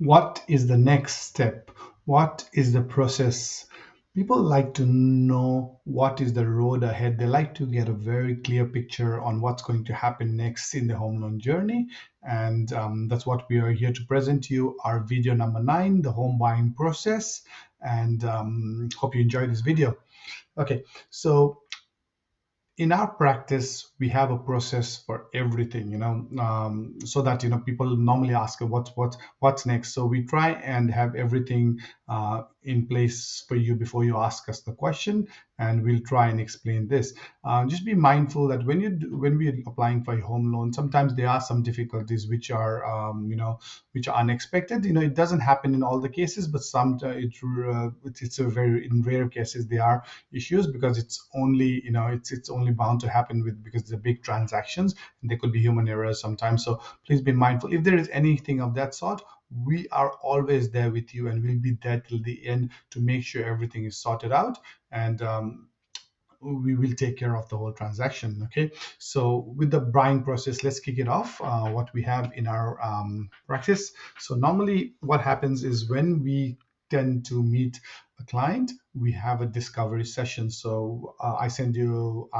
What is the next step? What is the process? People like to know what is the road ahead. They like to get a very clear picture on what's going to happen next in the home loan journey. And that's what we are here to present to you, our video number 9, the home buying process. And hope you enjoy this video. Okay, so in our practice we have a process for everything, so that people normally ask what's next. So we try and have everything in place for you before you ask us the question, and we'll try and explain this. Just be mindful that when we're applying for a home loan, sometimes there are some difficulties which are unexpected. It doesn't happen in all the cases, but it's a very in rare cases there are issues, because it's only bound to happen with because they're big transactions, and there could be human errors sometimes. So please be mindful if there is anything of that sort. We are always there with you, and we'll be there till the end to make sure everything is sorted out, and we will take care of the whole transaction. Okay, so with the buying process, let's kick it off. What we have in our practice. So normally what happens is when we tend to meet a client, we have a discovery session. So I send you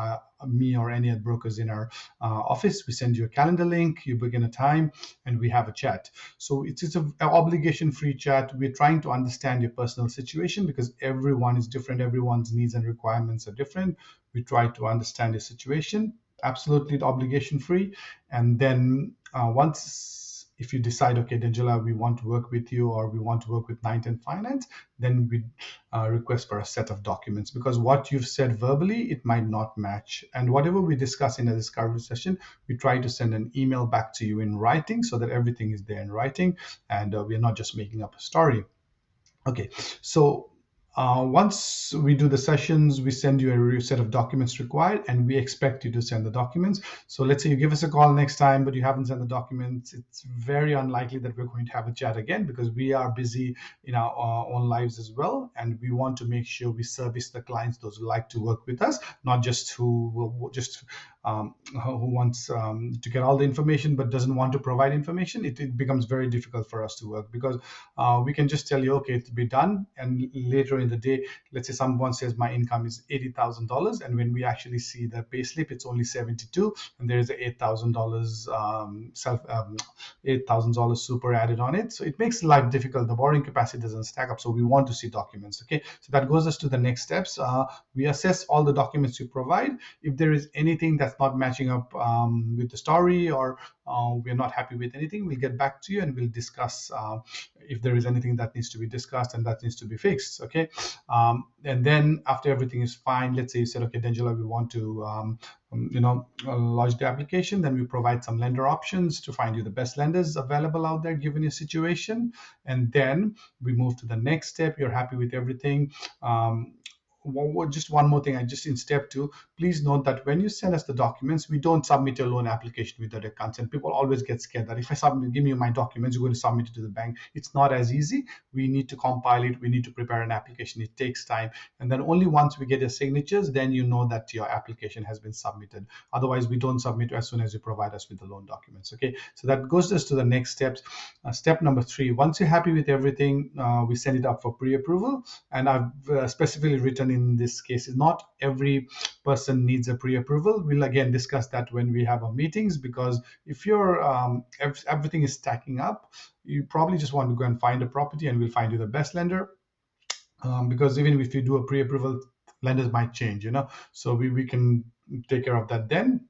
me or any other brokers in our office, we send you a calendar link, you book in a time, and we have a chat. So it's an obligation free chat. We're trying to understand your personal situation, because everyone is different, everyone's needs and requirements are different. We try to understand your situation, absolutely obligation free. And then once if you decide, okay, Denjola, we want to work with you, or we want to work with 910 Finance, then we request for a set of documents, because what you've said verbally, it might not match. And whatever we discuss in a discovery session, we try to send an email back to you in writing, so that everything is there in writing, and we're not just making up a story. Okay, so once we do the sessions, we send you a set of documents required, and we expect you to send the documents. So let's say you give us a call next time, but you haven't sent the documents. It's very unlikely that we're going to have a chat again, because we are busy in our own lives as well, and we want to make sure we service the clients, those who like to work with us, not just who wants to get all the information but doesn't want to provide information. It becomes very difficult for us to work, because we can just tell you, okay, it'll be done, and later in the day, let's say someone says my income is $80,000, and when we actually see the pay slip, it's only 72, and there is a $8,000 $8,000 super added on it. So it makes life difficult. The borrowing capacity doesn't stack up. So we want to see documents. Okay, so that goes us to the next steps. We assess all the documents you provide. If there is anything that's not matching up with the story, or we're not happy with anything, we'll get back to you, and we'll discuss if there is anything that needs to be discussed and that needs to be fixed. Okay, and then after everything is fine, let's say you said, okay, Denjola, we want to lodge the application, then we provide some lender options to find you the best lenders available out there given your situation, and then we move to the next step. You're happy with everything. Just one more thing, I just in step 2, please note that when you send us the documents, we don't submit your loan application without your consent. People always get scared that if I give you my documents, you're going to submit it to the bank. It's not as easy. We need to compile it, we need to prepare an application, it takes time, and then only once we get your signatures, then you know that your application has been submitted. Otherwise, we don't submit as soon as you provide us with the loan documents. Okay, so that goes us to the next steps. Step number 3, once you're happy with everything, we send it up for pre-approval. And I've specifically written in this case, not every person needs a pre-approval. We'll again discuss that when we have our meetings, because if if everything is stacking up, you probably just want to go and find a property, and we'll find you the best lender. Because even if you do a pre-approval, lenders might change, so we can take care of that then.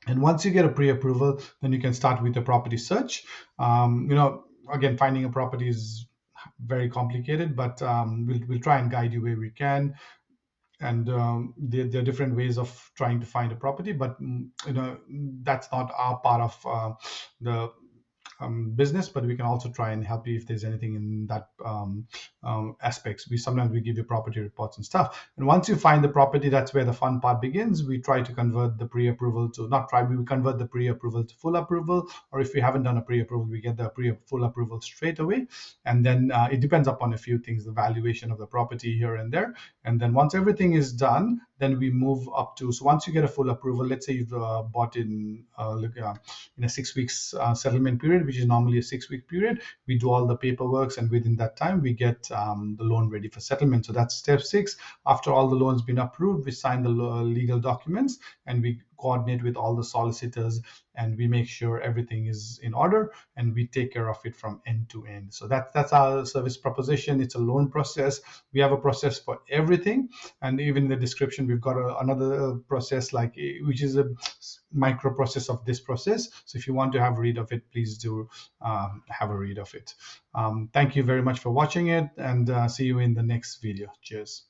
And once you get a pre-approval, then you can start with the property search. Again, finding a property is very complicated, but we'll try and guide you where we can. And there are different ways of trying to find a property, but that's not our part of the business, but we can also try and help you if there's anything in that aspects. Sometimes we give you property reports and stuff. And once you find the property, that's where the fun part begins. We try to convert the pre-approval to not try. We convert the pre-approval to full approval, or if we haven't done a pre-approval, we get the full approval straight away. And then it depends upon a few things, the valuation of the property here and there. And then once everything is done, then we move up to. So once you get a full approval, let's say you've bought in a 6 weeks settlement period, which is normally a 6 week period. We do all the paperwork, and within that time, we get the loan ready for settlement. So that's step six. After all the loans been approved, we sign the legal documents, and we coordinate with all the solicitors, and we make sure everything is in order, and we take care of it from end to end. So that's our service proposition. It's a loan process. We have a process for everything, and even in the description we've got another process, like which is a micro process of this process. So if you want to have a read of it, please do have a read of it. Thank you very much for watching it, and see you in the next video. Cheers.